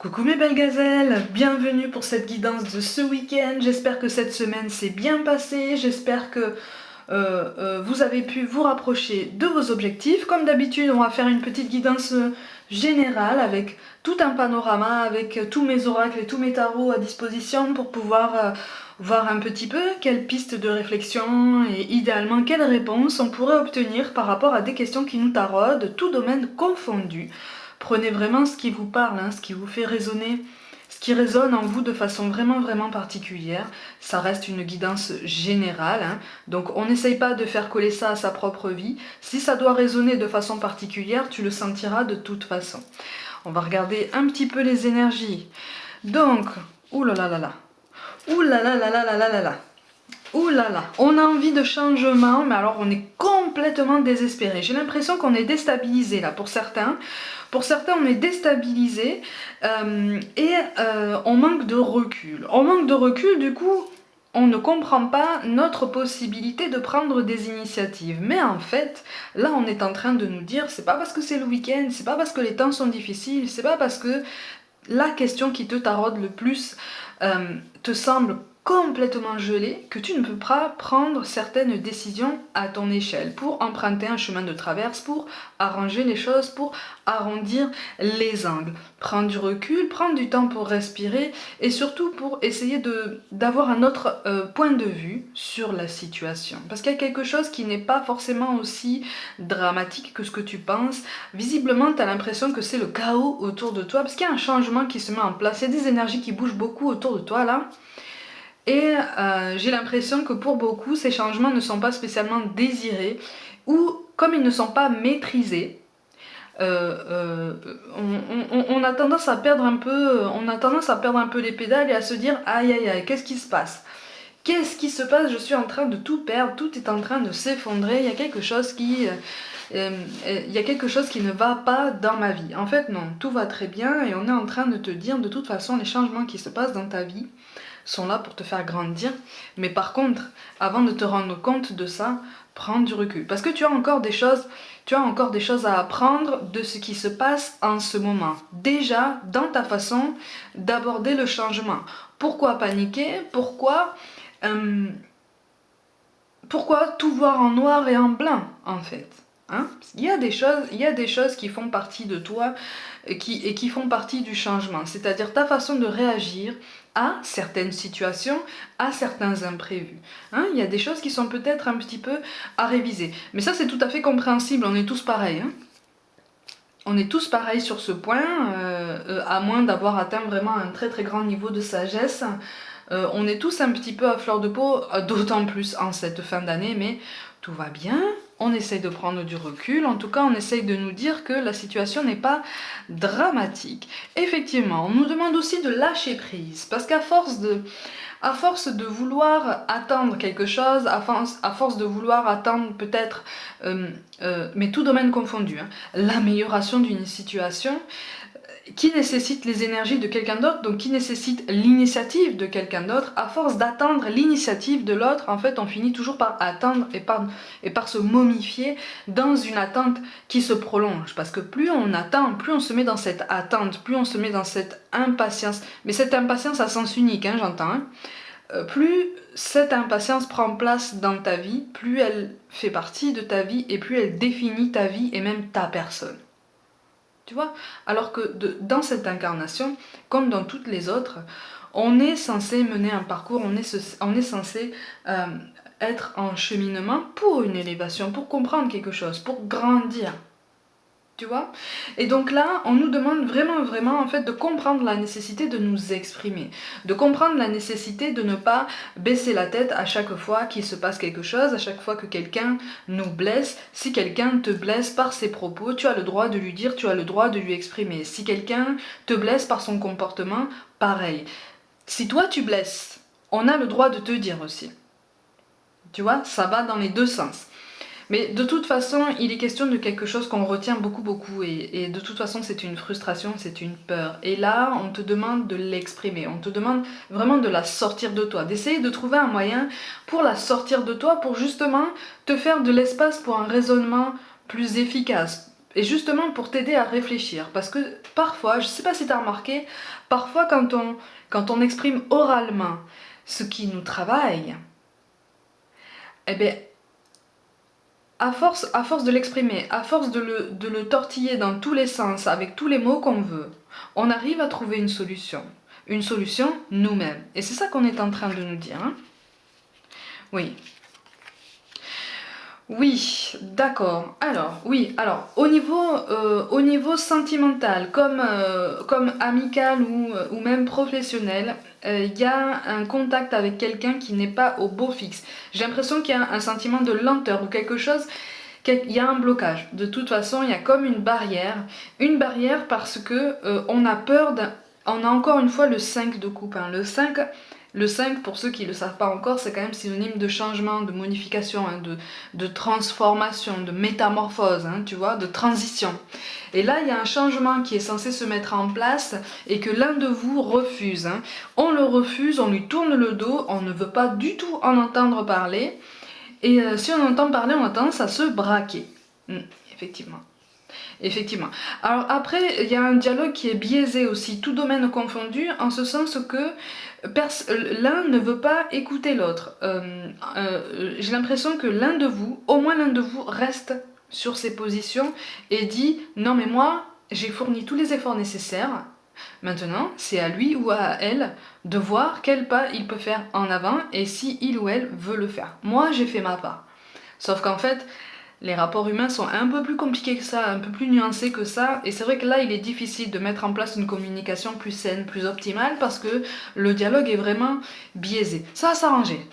Coucou mes belles gazelles, bienvenue pour cette guidance de ce week-end. J'espère que cette semaine s'est bien passée, j'espère que vous avez pu vous rapprocher de vos objectifs. Comme d'habitude, on va faire une petite guidance générale avec tout un panorama, avec tous mes oracles et tous mes tarots à disposition pour pouvoir voir un petit peu quelles pistes de réflexion et idéalement quelles réponses on pourrait obtenir par rapport à des questions qui nous taraudent, tout domaine confondu. Prenez vraiment ce qui vous parle, ce qui vous fait résonner, ce qui résonne en vous de façon vraiment particulière. Ça reste une guidance générale, donc on n'essaye pas de faire coller ça à sa propre vie. Si ça doit résonner de façon particulière, tu le sentiras de toute façon. On va regarder un petit peu les énergies. Donc, oulalalala, oulalalalala. Ouh là là, on a envie de changement, mais alors on est complètement désespéré. J'ai l'impression qu'on est déstabilisé là pour certains. Pour certains, on est déstabilisé et on manque de recul. On manque de recul, du coup, on ne comprend pas notre possibilité de prendre des initiatives. Mais en fait, là, on est en train de nous dire, c'est pas parce que c'est le week-end, c'est pas parce que les temps sont difficiles, c'est pas parce que la question qui te taraude le plus te semble complètement gelée que tu ne peux pas prendre certaines décisions à ton échelle pour emprunter un chemin de traverse, pour arranger les choses, pour arrondir les angles. Prendre du recul, prendre du temps pour respirer et surtout pour essayer d'avoir un autre point de vue sur la situation. Parce qu'il y a quelque chose qui n'est pas forcément aussi dramatique que ce que tu penses. Visiblement, tu as l'impression que c'est le chaos autour de toi parce qu'il y a un changement qui se met en place. Il y a des énergies qui bougent beaucoup autour de toi là. Et j'ai l'impression que pour beaucoup, ces changements ne sont pas spécialement désirés ou comme ils ne sont pas maîtrisés, on a tendance à perdre un peu les pédales et à se dire aïe aïe aïe, qu'est-ce qui se passe? Qu'est-ce qui se passe? Je suis en train de tout perdre, tout est en train de s'effondrer, il y a quelque chose qui ne va pas dans ma vie. En fait non, tout va très bien et on est en train de te dire de toute façon les changements qui se passent dans ta vie sont là pour te faire grandir. Mais par contre, avant de te rendre compte de ça, prends du recul. Parce que tu as encore des choses à apprendre de ce qui se passe en ce moment. Déjà, dans ta façon d'aborder le changement. Pourquoi paniquer? Pourquoi tout voir en noir et en blanc, en fait? Il y a des choses qui font partie de toi et qui font partie du changement. C'est-à-dire ta façon de réagir à certaines situations, à certains imprévus. Il y a des choses qui sont peut-être un petit peu à réviser. Mais ça, c'est tout à fait compréhensible. On est tous pareils. On est tous pareils sur ce point, à moins d'avoir atteint vraiment un très grand niveau de sagesse. On est tous un petit peu à fleur de peau, d'autant plus en cette fin d'année, mais tout va bien, on essaye de prendre du recul, en tout cas on essaye de nous dire que la situation n'est pas dramatique. Effectivement, on nous demande aussi de lâcher prise, parce qu'à force de vouloir attendre quelque chose, à force de vouloir attendre peut-être, mais tout domaine confondu, l'amélioration d'une situation, qui nécessite les énergies de quelqu'un d'autre, donc qui nécessite l'initiative de quelqu'un d'autre, à force d'attendre l'initiative de l'autre, en fait on finit toujours par attendre et par se momifier dans une attente qui se prolonge, parce que plus on attend, plus on se met dans cette attente, plus on se met dans cette impatience, mais cette impatience à sens unique, j'entends, plus cette impatience prend place dans ta vie, plus elle fait partie de ta vie et plus elle définit ta vie et même ta personne. Tu vois? Alors que dans cette incarnation, comme dans toutes les autres, on est censé mener un parcours, on est censé être en cheminement pour une élévation, pour comprendre quelque chose, pour grandir. Tu vois? Et donc là, on nous demande vraiment en fait de comprendre la nécessité de nous exprimer, de comprendre la nécessité de ne pas baisser la tête à chaque fois qu'il se passe quelque chose, à chaque fois que quelqu'un nous blesse. Si quelqu'un te blesse par ses propos, tu as le droit de lui dire, tu as le droit de lui exprimer. Si quelqu'un te blesse par son comportement, pareil. Si toi tu blesses, on a le droit de te dire aussi. Tu vois? Ça va dans les deux sens. Mais de toute façon, il est question de quelque chose qu'on retient beaucoup et de toute façon c'est une frustration, c'est une peur. Et là, on te demande de l'exprimer, on te demande vraiment de la sortir de toi, d'essayer de trouver un moyen pour la sortir de toi, pour justement te faire de l'espace pour un raisonnement plus efficace. Et justement pour t'aider à réfléchir. Parce que parfois, je sais pas si tu as remarqué, parfois quand on exprime oralement ce qui nous travaille, eh bien, à force de l'exprimer, à force de le tortiller dans tous les sens, avec tous les mots qu'on veut, on arrive à trouver une solution. Une solution nous-mêmes. Et c'est ça qu'on est en train de nous dire. Hein. Oui. Oui, d'accord. Alors, oui, alors, au niveau sentimental, comme amical ou même professionnel, il y a un contact avec quelqu'un qui n'est pas au beau fixe. J'ai l'impression qu'il y a un sentiment de lenteur ou quelque chose, il y a un blocage. De toute façon, il y a comme une barrière parce que on a peur on a encore une fois le 5 de coupe. Hein. Le 5, pour ceux qui ne le savent pas encore, c'est quand même synonyme de changement, de modification, hein, de transformation, de métamorphose, hein, tu vois, de transition. Et là, il y a un changement qui est censé se mettre en place et que l'un de vous refuse. Hein. On le refuse, on lui tourne le dos, on ne veut pas du tout en entendre parler. Et si on entend parler, on a tendance à se braquer. Effectivement. Effectivement. Alors après, il y a un dialogue qui est biaisé aussi, tout domaine confondu, en ce sens que l'un ne veut pas écouter l'autre. J'ai l'impression que l'un de vous, au moins l'un de vous, reste sur ses positions et dit « Non mais moi, j'ai fourni tous les efforts nécessaires, maintenant c'est à lui ou à elle de voir quel pas il peut faire en avant et si il ou elle veut le faire. Moi j'ai fait ma part. » Sauf qu'en fait, les rapports humains sont un peu plus compliqués que ça, un peu plus nuancés que ça, et c'est vrai que là il est difficile de mettre en place une communication plus saine, plus optimale, parce que le dialogue est vraiment biaisé. Ça va s'arranger,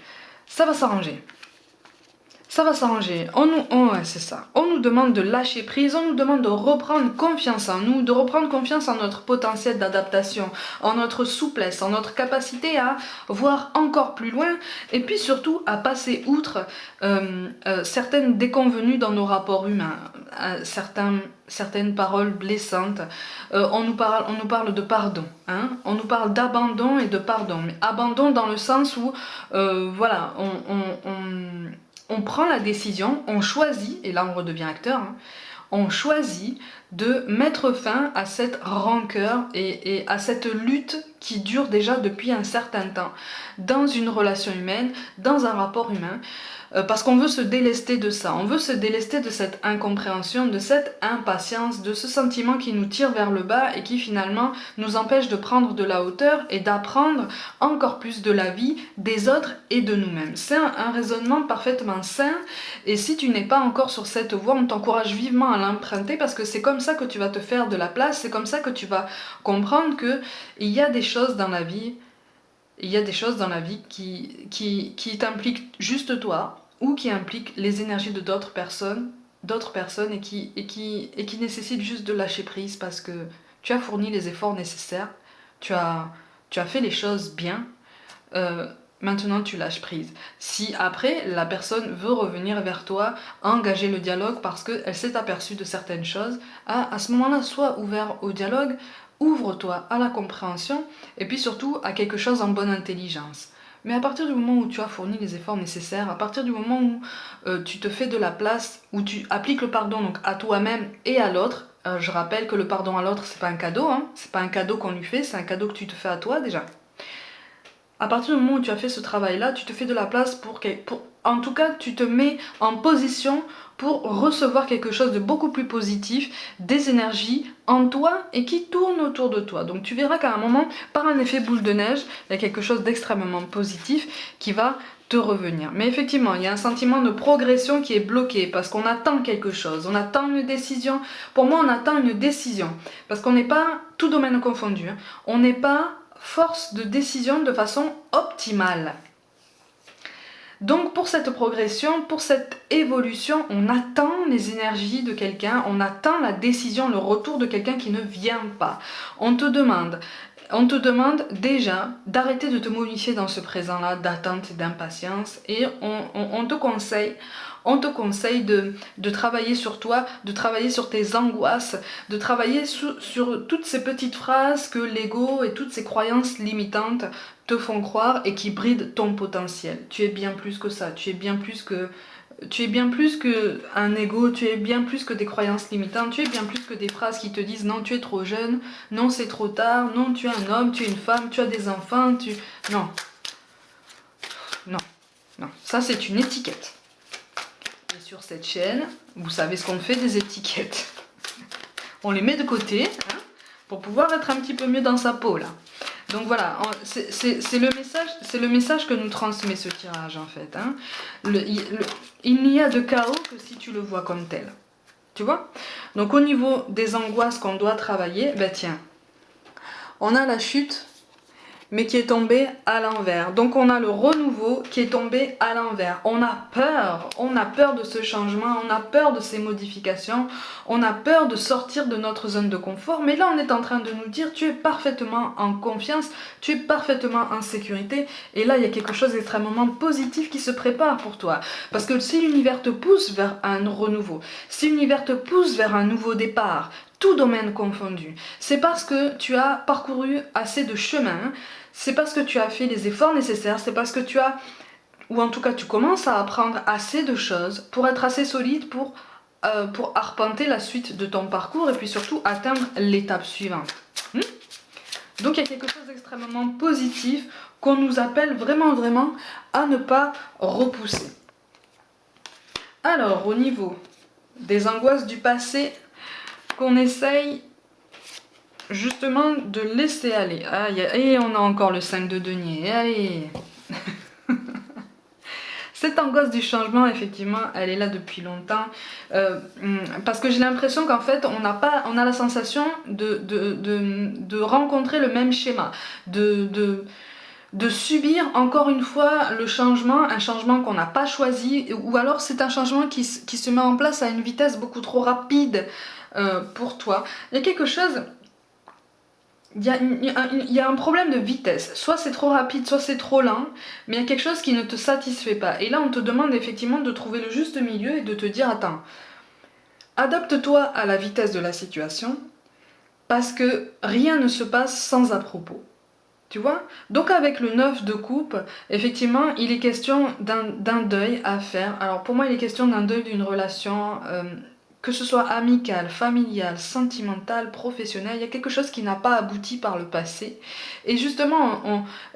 ça va s'arranger. Ça va s'arranger. Ouais, c'est ça. On nous demande de lâcher prise, on nous demande de reprendre confiance en nous, de reprendre confiance en notre potentiel d'adaptation, en notre souplesse, en notre capacité à voir encore plus loin, et puis surtout à passer outre certaines déconvenues dans nos rapports humains, certaines paroles blessantes. On nous parle de pardon, hein, on nous parle d'abandon et de pardon, mais abandon dans le sens où, voilà, on prend la décision, on choisit, et là on redevient acteur, hein, on choisit de mettre fin à cette rancœur et à cette lutte qui dure déjà depuis un certain temps dans une relation humaine, dans un rapport humain, parce qu'on veut se délester de ça, on veut se délester de cette incompréhension, de cette impatience, de ce sentiment qui nous tire vers le bas et qui finalement nous empêche de prendre de la hauteur et d'apprendre encore plus de la vie, des autres et de nous-mêmes. C'est un raisonnement parfaitement sain, et si tu n'es pas encore sur cette voie, on t'encourage vivement à l'emprunter, parce que c'est comme ça que tu vas te faire de la place, c'est comme ça que tu vas comprendre que il y a des choses dans la vie, qui t'impliquent juste toi, ou qui impliquent les énergies de d'autres personnes et qui nécessitent juste de lâcher prise, parce que tu as fourni les efforts nécessaires, tu as fait les choses bien, maintenant tu lâches prise. Si après la personne veut revenir vers toi, engager le dialogue parce qu'elle s'est aperçue de certaines choses, à ce moment-là, sois ouvert au dialogue, ouvre-toi à la compréhension et puis surtout à quelque chose en bonne intelligence. Mais à partir du moment où tu as fourni les efforts nécessaires, à partir du moment où tu te fais de la place, où tu appliques le pardon donc à toi-même et à l'autre, je rappelle que le pardon à l'autre, c'est pas un cadeau, hein, c'est pas un cadeau qu'on lui fait, c'est un cadeau que tu te fais à toi déjà. À partir du moment où tu as fait ce travail-là, tu te fais de la place en tout cas, tu te mets en position pour recevoir quelque chose de beaucoup plus positif, des énergies en toi et qui tournent autour de toi. Donc tu verras qu'à un moment, par un effet boule de neige, il y a quelque chose d'extrêmement positif qui va te revenir. Mais effectivement, il y a un sentiment de progression qui est bloqué parce qu'on attend quelque chose, on attend une décision. Pour moi, on attend une décision parce qu'on n'est pas, tout domaine confondu, hein, on n'est pas force de décision de façon optimale. Donc pour cette progression, pour cette évolution, on attend les énergies de quelqu'un, on attend la décision, le retour de quelqu'un qui ne vient pas. On te demande déjà d'arrêter de te modifier dans ce présent-là d'attente et d'impatience, et on te conseille de travailler sur toi, de travailler sur tes angoisses, de travailler sur toutes ces petites phrases que l'ego et toutes ces croyances limitantes te font croire et qui brident ton potentiel. Tu es bien plus que ça, tu es bien plus tu es bien plus qu'un ego, tu es bien plus que des croyances limitantes, tu es bien plus que des phrases qui te disent non, tu es trop jeune, non, c'est trop tard, non, tu es un homme, tu es une femme, tu as des enfants, tu... Non. Non. Non. Ça, c'est une étiquette. Et sur cette chaîne, vous savez ce qu'on fait des étiquettes. On les met de côté, hein, pour pouvoir être un petit peu mieux dans sa peau, là. Donc voilà, c'est le message que nous transmet ce tirage en fait. Hein. Il n'y a de chaos que si tu le vois comme tel. Tu vois? Donc au niveau des angoisses qu'on doit travailler, ben tiens, on a la chute, mais qui est tombée à l'envers. Donc on a le renouveau qui est tombé à l'envers. On a peur de ce changement, on a peur de ces modifications, on a peur de sortir de notre zone de confort, mais là on est en train de nous dire tu es parfaitement en confiance, tu es parfaitement en sécurité, et là il y a quelque chose d'extrêmement positif qui se prépare pour toi. Parce que si l'univers te pousse vers un renouveau, si l'univers te pousse vers un nouveau départ, tout domaine confondu, c'est parce que tu as parcouru assez de chemin, c'est parce que tu as fait les efforts nécessaires, c'est parce que tu as, ou en tout cas tu commences à apprendre assez de choses pour être assez solide pour arpenter la suite de ton parcours et puis surtout atteindre l'étape suivante. Donc il y a quelque chose d'extrêmement positif qu'on nous appelle vraiment à ne pas repousser. Alors au niveau des angoisses du passé qu'on essaye justement de laisser aller. Et on a encore le 5 de denier. Allez. Cette angoisse du changement, effectivement, elle est là depuis longtemps. Parce que j'ai l'impression qu'en fait, on a la sensation de rencontrer le même schéma. De subir encore une fois le changement, un changement qu'on n'a pas choisi, ou alors c'est un changement qui se met en place à une vitesse beaucoup trop rapide pour toi. Il y a quelque chose... Il y a un problème de vitesse, soit c'est trop rapide, soit c'est trop lent, mais il y a quelque chose qui ne te satisfait pas. Et là, on te demande effectivement de trouver le juste milieu et de te dire, attends, adapte-toi à la vitesse de la situation, parce que rien ne se passe sans à propos. Tu vois? Donc avec le 9 de coupe, effectivement, il est question d'un deuil à faire. Alors pour moi, il est question d'un deuil d'une relation... que ce soit amical, familial, sentimental, professionnel, il y a quelque chose qui n'a pas abouti par le passé. Et justement,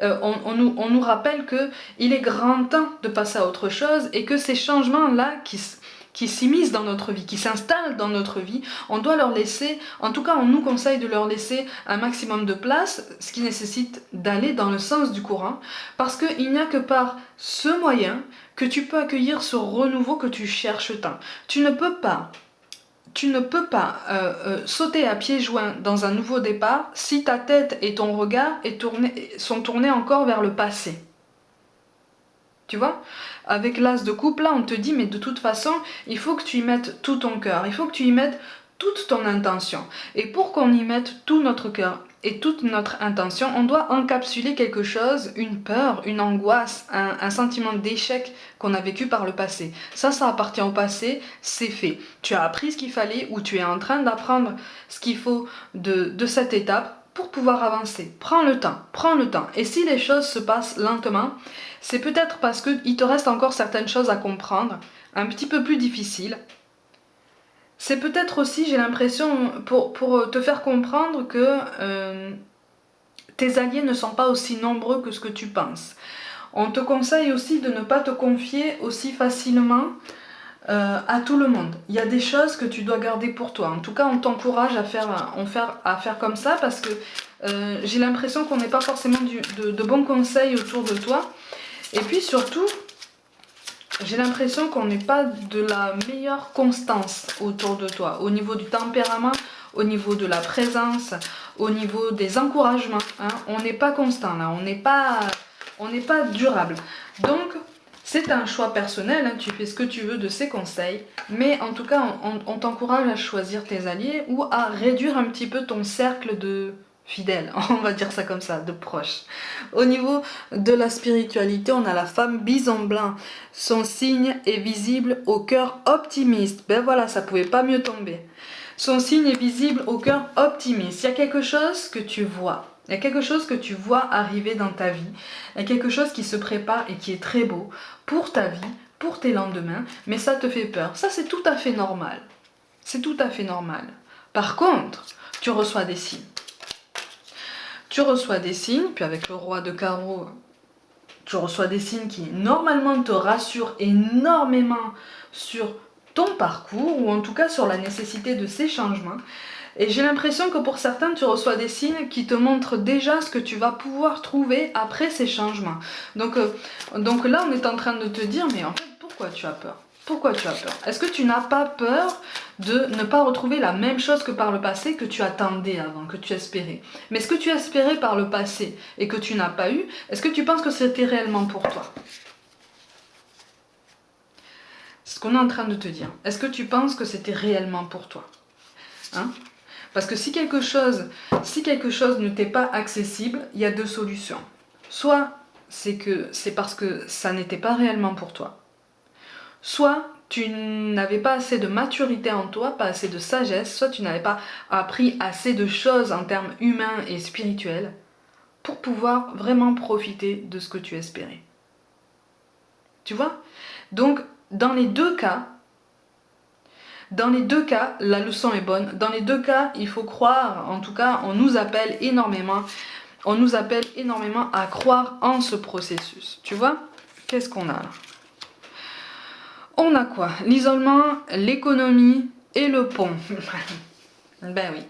on nous rappelle qu'il est grand temps de passer à autre chose et que ces changements-là qui s'immiscent dans notre vie, qui s'installent dans notre vie, on doit leur laisser, en tout cas on nous conseille de leur laisser un maximum de place, ce qui nécessite d'aller dans le sens du courant, parce qu'il n'y a que par ce moyen que tu peux accueillir ce renouveau que tu cherches tant. Tu ne peux pas sauter à pieds joints dans un nouveau départ si ta tête et ton regard sont tournés encore vers le passé. Tu vois? Avec l'as de coupe, là, on te dit, mais de toute façon, il faut que tu y mettes tout ton cœur, il faut que tu y mettes toute ton intention. Et pour qu'on y mette tout notre cœur et toute notre intention, on doit encapsuler quelque chose, une peur, une angoisse, un sentiment d'échec qu'on a vécu par le passé. Ça appartient au passé, c'est fait. Tu as appris ce qu'il fallait ou tu es en train d'apprendre ce qu'il faut de cette étape pour pouvoir avancer. Prends le temps, prends le temps. Et si les choses se passent lentement, c'est peut-être parce qu'il te reste encore certaines choses à comprendre, un petit peu plus difficiles. C'est peut-être aussi, j'ai l'impression, pour te faire comprendre que tes alliés ne sont pas aussi nombreux que ce que tu penses. On te conseille aussi de ne pas te confier aussi facilement à tout le monde. Il y a des choses que tu dois garder pour toi. En tout cas, on t'encourage à faire comme ça parce que j'ai l'impression qu'on n'est pas forcément de bons conseils autour de toi. Et puis surtout, j'ai l'impression qu'on n'est pas de la meilleure constance autour de toi, au niveau du tempérament, au niveau de la présence, au niveau des encouragements. Hein. On n'est pas constant là, on n'est pas durable. Donc, c'est un choix personnel, hein, tu fais ce que tu veux de ces conseils, mais en tout cas, on t'encourage à choisir tes alliés ou à réduire un petit peu ton cercle de fidèles, on va dire ça comme ça, de proches. Au niveau de la spiritualité, on a la femme bison blanc. Son signe est visible au cœur optimiste. Ben voilà, ça pouvait pas mieux tomber. Son signe est visible au cœur optimiste. Il y a quelque chose que tu vois. Il y a quelque chose que tu vois arriver dans ta vie. Il y a quelque chose qui se prépare et qui est très beau pour ta vie, pour tes lendemains, mais ça te fait peur. Ça, c'est tout à fait normal. C'est tout à fait normal. Par contre, tu reçois des signes. Tu reçois des signes, puis avec le roi de carreau, tu reçois des signes qui normalement te rassurent énormément sur ton parcours, ou en tout cas sur la nécessité de ces changements. Et j'ai l'impression que pour certains, tu reçois des signes qui te montrent déjà ce que tu vas pouvoir trouver après ces changements. Donc là, on est en train de te dire, mais en fait, pourquoi tu as peur? Pourquoi tu as peur? Est-ce que tu n'as pas peur de ne pas retrouver la même chose que par le passé que tu attendais avant, que tu espérais? Mais ce que tu espérais par le passé et que tu n'as pas eu, est-ce que tu penses que c'était réellement pour toi? C'est ce qu'on est en train de te dire. Est-ce que tu penses que c'était réellement pour toi? Hein? Parce que si quelque chose ne t'est pas accessible, il y a deux solutions. Soit c'est parce que ça n'était pas réellement pour toi. Soit tu n'avais pas assez de maturité en toi, pas assez de sagesse, soit tu n'avais pas appris assez de choses en termes humains et spirituels pour pouvoir vraiment profiter de ce que tu espérais. Tu vois? Donc, dans les deux cas, la leçon est bonne. Dans les deux cas, il faut croire, en tout cas, on nous appelle énormément à croire en ce processus. Tu vois? Qu'est-ce qu'on a là? On a quoi? L'isolement, l'économie et le pont. Ben oui.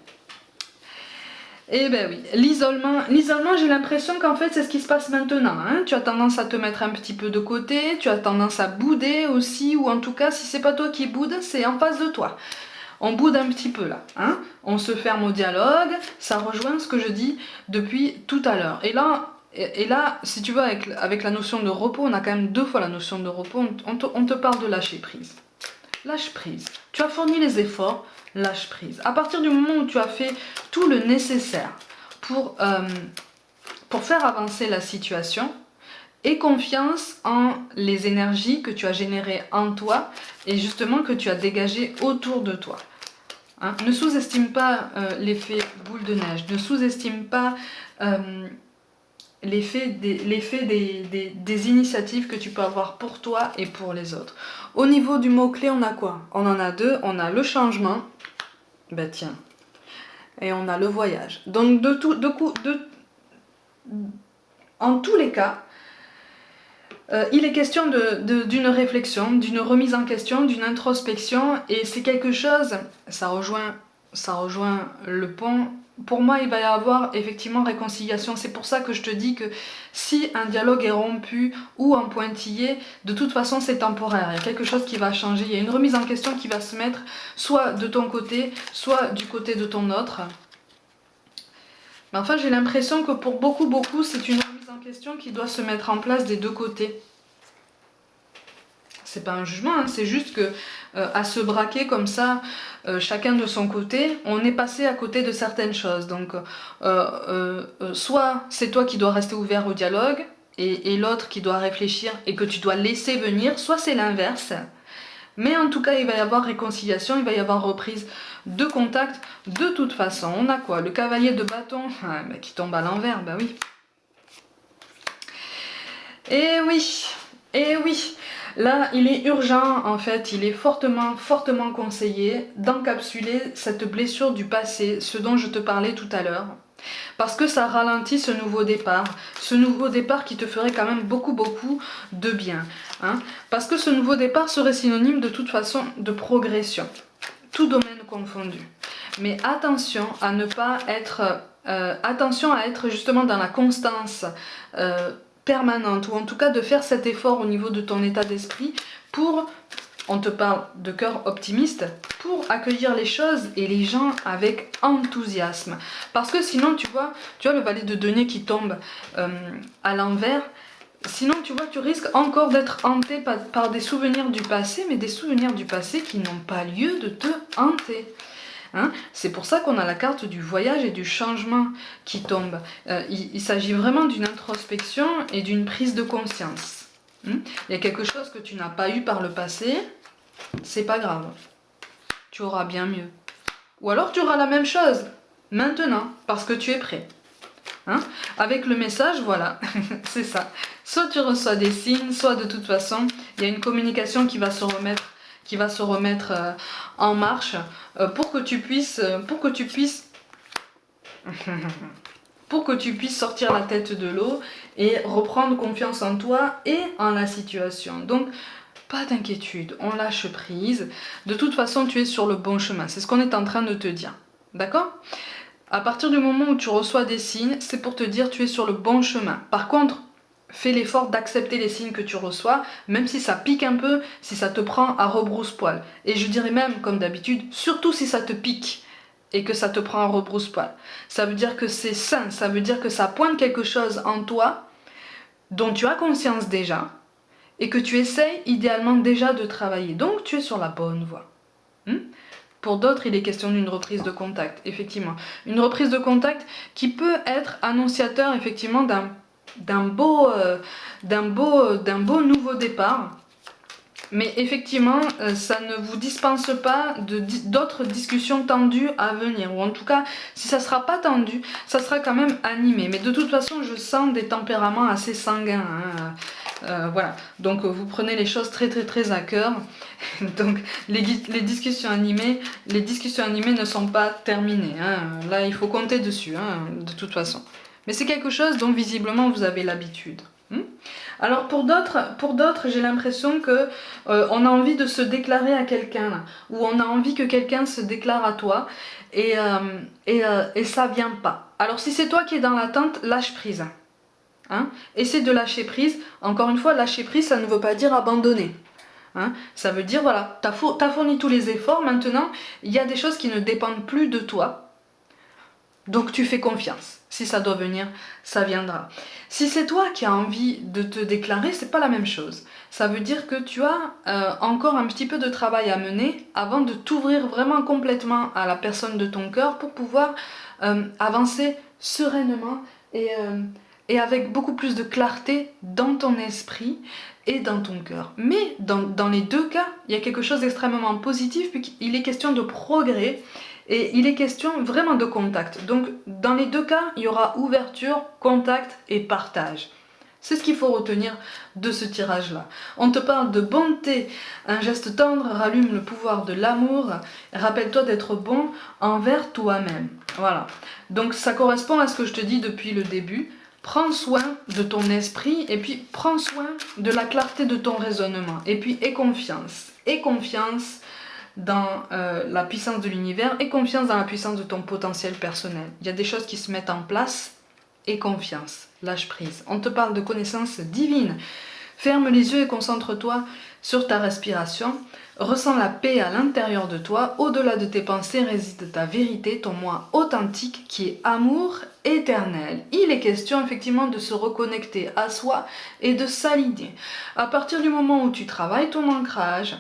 Eh ben oui, l'isolement, j'ai l'impression qu'en fait c'est ce qui se passe maintenant. Hein. Tu as tendance à te mettre un petit peu de côté, tu as tendance à bouder aussi, ou en tout cas si c'est pas toi qui boude, c'est en face de toi. On boude un petit peu là, hein. On se ferme au dialogue, ça rejoint ce que je dis depuis tout à l'heure. Et là, si tu veux, avec la notion de repos, on a quand même deux fois la notion de repos, on te parle de lâcher prise. Lâche prise. Tu as fourni les efforts, lâche prise. À partir du moment où tu as fait tout le nécessaire pour faire avancer la situation, aie confiance en les énergies que tu as générées en toi et justement que tu as dégagées autour de toi. Hein? Ne sous-estime pas l'effet boule de neige, ne sous-estime pas l'effet des initiatives que tu peux avoir pour toi et pour les autres. Au niveau du mot-clé, on a quoi? On en a deux, on a le changement, ben tiens, et on a le voyage. Donc en tous les cas, il est question d'une réflexion, d'une remise en question, d'une introspection, et c'est quelque chose, ça rejoint le pont. Pour moi, il va y avoir effectivement réconciliation. C'est pour ça que je te dis que si un dialogue est rompu ou en pointillé, de toute façon c'est temporaire. Il y a quelque chose qui va changer. Il y a une remise en question qui va se mettre soit de ton côté, soit du côté de ton autre. Mais enfin, j'ai l'impression que pour beaucoup, c'est une remise en question qui doit se mettre en place des deux côtés. C'est pas un jugement, hein, c'est juste que à se braquer comme ça, chacun de son côté, on est passé à côté de certaines choses. Donc, soit c'est toi qui dois rester ouvert au dialogue et l'autre qui doit réfléchir et que tu dois laisser venir, soit c'est l'inverse. Mais en tout cas, il va y avoir réconciliation, il va y avoir reprise de contact. De toute façon, on a quoi? Le cavalier de bâton qui tombe à l'envers, bah oui. Et oui. Là, il est urgent, en fait, il est fortement conseillé d'encapsuler cette blessure du passé, ce dont je te parlais tout à l'heure. Parce que ça ralentit ce nouveau départ qui te ferait quand même beaucoup de bien. Hein. Parce que ce nouveau départ serait synonyme de toute façon de progression, tout domaine confondu. Mais attention à ne pas être, attention à être justement dans la constance permanente, ou en tout cas de faire cet effort au niveau de ton état d'esprit pour, on te parle de cœur optimiste, pour accueillir les choses et les gens avec enthousiasme. Parce que sinon, tu vois le valet de denier qui tombe à l'envers, sinon tu vois, tu risques encore d'être hanté par des souvenirs du passé, mais des souvenirs du passé qui n'ont pas lieu de te hanter. Hein, c'est pour ça qu'on a la carte du voyage et du changement qui tombe. Il s'agit vraiment d'une introspection et d'une prise de conscience. Il y a quelque chose que tu n'as pas eu par le passé, c'est pas grave. Tu auras bien mieux. Ou alors tu auras la même chose maintenant parce que tu es prêt. Hein? Avec le message, voilà, c'est ça. Soit tu reçois des signes, soit de toute façon, il y a une communication qui va se remettre en marche pour que tu puisses sortir la tête de l'eau et reprendre confiance en toi et en la situation. Donc, pas d'inquiétude, on lâche prise. De toute façon, tu es sur le bon chemin. C'est ce qu'on est en train de te dire. D'accord ? À partir du moment où tu reçois des signes, c'est pour te dire tu es sur le bon chemin. Par contre, fais l'effort d'accepter les signes que tu reçois, même si ça pique un peu, si ça te prend à rebrousse-poil. Et je dirais même, comme d'habitude, surtout si ça te pique et que ça te prend à rebrousse-poil. Ça veut dire que c'est sain, ça veut dire que ça pointe quelque chose en toi dont tu as conscience déjà et que tu essayes idéalement déjà de travailler. Donc tu es sur la bonne voie. Pour d'autres, il est question d'une reprise de contact, effectivement. Une reprise de contact qui peut être annonciateur, effectivement, d'un beau nouveau départ. Mais effectivement, ça ne vous dispense pas d'autres discussions tendues à venir. Ou en tout cas, si ça ne sera pas tendu, ça sera quand même animé. Mais de toute façon, je sens des tempéraments assez sanguins. Voilà. Donc vous prenez les choses très très très à cœur. Donc les discussions animées ne sont pas terminées. Là, il faut compter dessus, de toute façon. Mais c'est quelque chose dont visiblement vous avez l'habitude. Alors pour d'autres, j'ai l'impression que on a envie de se déclarer à quelqu'un, ou on a envie que quelqu'un se déclare à toi, et ça vient pas. Alors si c'est toi qui es dans l'attente, lâche prise. Essaie de lâcher prise. Encore une fois, lâcher prise, ça ne veut pas dire abandonner. Ça veut dire, voilà, t'as fourni tous les efforts, maintenant, il y a des choses qui ne dépendent plus de toi. Donc tu fais confiance. Si ça doit venir, ça viendra. Si c'est toi qui as envie de te déclarer, c'est pas la même chose. Ça veut dire que tu as encore un petit peu de travail à mener avant de t'ouvrir vraiment complètement à la personne de ton cœur pour pouvoir avancer sereinement et avec beaucoup plus de clarté dans ton esprit et dans ton cœur. Mais dans les deux cas, il y a quelque chose d'extrêmement positif puisqu'il est question de progrès. Et il est question vraiment de contact. Donc dans les deux cas, il y aura ouverture, contact et partage. C'est ce qu'il faut retenir de ce tirage-là. On te parle de bonté. Un geste tendre rallume le pouvoir de l'amour. Rappelle-toi d'être bon envers toi-même. Voilà. Donc ça correspond à ce que je te dis depuis le début. Prends soin de ton esprit et puis prends soin de la clarté de ton raisonnement. Et puis aie confiance. Aie confiance dans la puissance de l'univers et confiance dans la puissance de ton potentiel personnel. Il y a des choses qui se mettent en place et confiance, lâche prise. On te parle de connaissances divines. Ferme les yeux et concentre-toi sur ta respiration. Ressens la paix à l'intérieur de toi. Au-delà de tes pensées réside ta vérité, ton moi authentique qui est amour éternel. Il est question effectivement de se reconnecter à soi et de s'aligner. À partir du moment où tu travailles ton ancrage,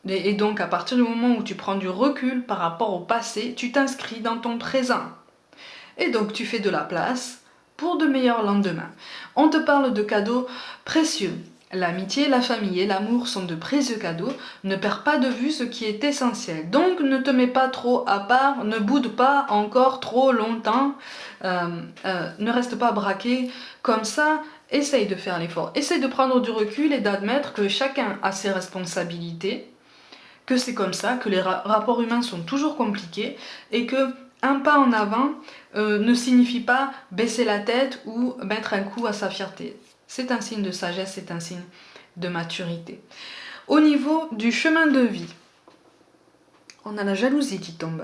et donc à partir du moment où tu prends du recul par rapport au passé, tu t'inscris dans ton présent. Et donc tu fais de la place pour de meilleurs lendemains. On te parle de cadeaux précieux. L'amitié, la famille et l'amour sont de précieux cadeaux. Ne perds pas de vue ce qui est essentiel. Donc ne te mets pas trop à part, ne boude pas encore trop longtemps, ne reste pas braqué comme ça. Essaye de faire l'effort. Essaye de prendre du recul et d'admettre que chacun a ses responsabilités, que c'est comme ça, que les rapports humains sont toujours compliqués et que un pas en avant ne signifie pas baisser la tête ou mettre un coup à sa fierté. C'est un signe de sagesse, c'est un signe de maturité. Au niveau du chemin de vie, on a la jalousie qui tombe.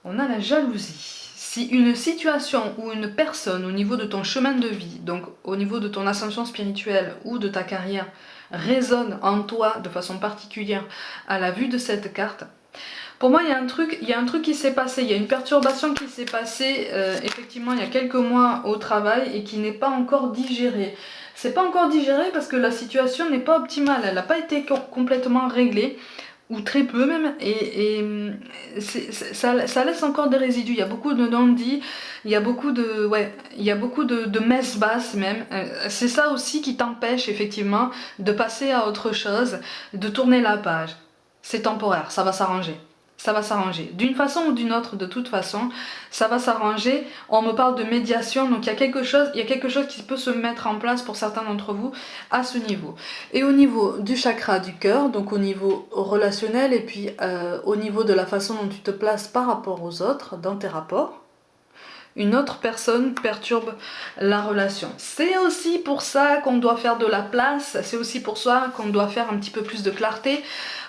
On a la jalousie. Si une situation ou une personne au niveau de ton chemin de vie, donc au niveau de ton ascension spirituelle ou de ta carrière, résonne en toi de façon particulière à la vue de cette carte, pour moi il y a un truc qui s'est passé, il y a une perturbation qui s'est passée effectivement il y a quelques mois au travail et qui n'est pas encore digérée. C'est pas encore digéré parce que la situation n'est pas optimale, elle n'a pas été complètement réglée, ou très peu même, et ça laisse encore des résidus. Il y a beaucoup de non-dits, il y a beaucoup de messes basses même. C'est ça aussi qui t'empêche effectivement de passer à autre chose, de tourner la page. C'est temporaire, ça va s'arranger. ça va s'arranger. D'une façon ou d'une autre, de toute façon, ça va s'arranger. On me parle de médiation, donc il y a quelque chose qui peut se mettre en place pour certains d'entre vous à ce niveau. Et au niveau du chakra du cœur, donc au niveau relationnel et puis au niveau de la façon dont tu te places par rapport aux autres dans tes rapports, une autre personne perturbe la relation. C'est aussi pour ça qu'on doit faire de la place, c'est aussi pour ça qu'on doit faire un petit peu plus de clarté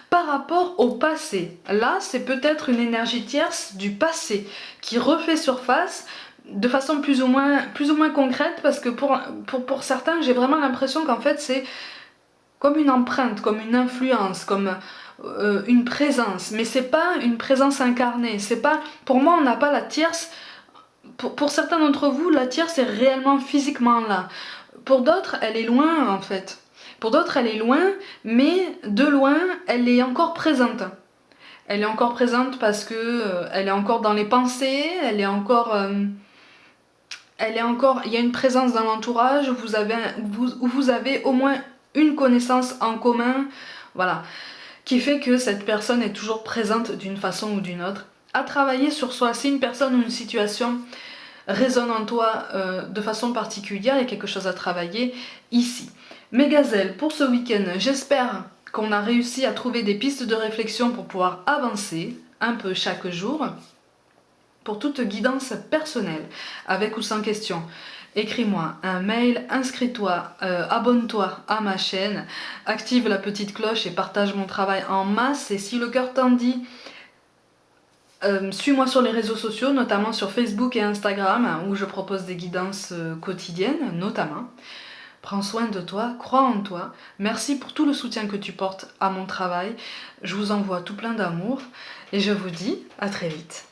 par rapport au passé. Là, c'est peut-être une énergie tierce du passé qui refait surface de façon plus ou moins concrète, parce que pour certains, j'ai vraiment l'impression qu'en fait, c'est comme une empreinte, comme une influence, comme une présence. Mais c'est pas une présence incarnée. C'est pas, pour moi, on n'a pas la tierce. Pour certains d'entre vous, la tierce est réellement physiquement là. Pour d'autres, elle est loin en fait. Pour d'autres, elle est loin, mais de loin, elle est encore présente. Elle est encore présente parce que elle est encore dans les pensées, elle est encore, il y a une présence dans l'entourage où vous avez au moins une connaissance en commun, voilà, qui fait que cette personne est toujours présente d'une façon ou d'une autre. À travailler sur soi, si une personne ou une situation résonne en toi de façon particulière, il y a quelque chose à travailler ici. Mes gazelles, pour ce week-end, j'espère qu'on a réussi à trouver des pistes de réflexion pour pouvoir avancer un peu chaque jour. Pour toute guidance personnelle, avec ou sans question, écris-moi un mail, inscris-toi, abonne-toi à ma chaîne, active la petite cloche et partage mon travail en masse. Et si le cœur t'en dit, suis-moi sur les réseaux sociaux, notamment sur Facebook et Instagram, où je propose des guidances quotidiennes, notamment. Prends soin de toi, crois en toi. Merci pour tout le soutien que tu portes à mon travail. Je vous envoie tout plein d'amour et je vous dis à très vite.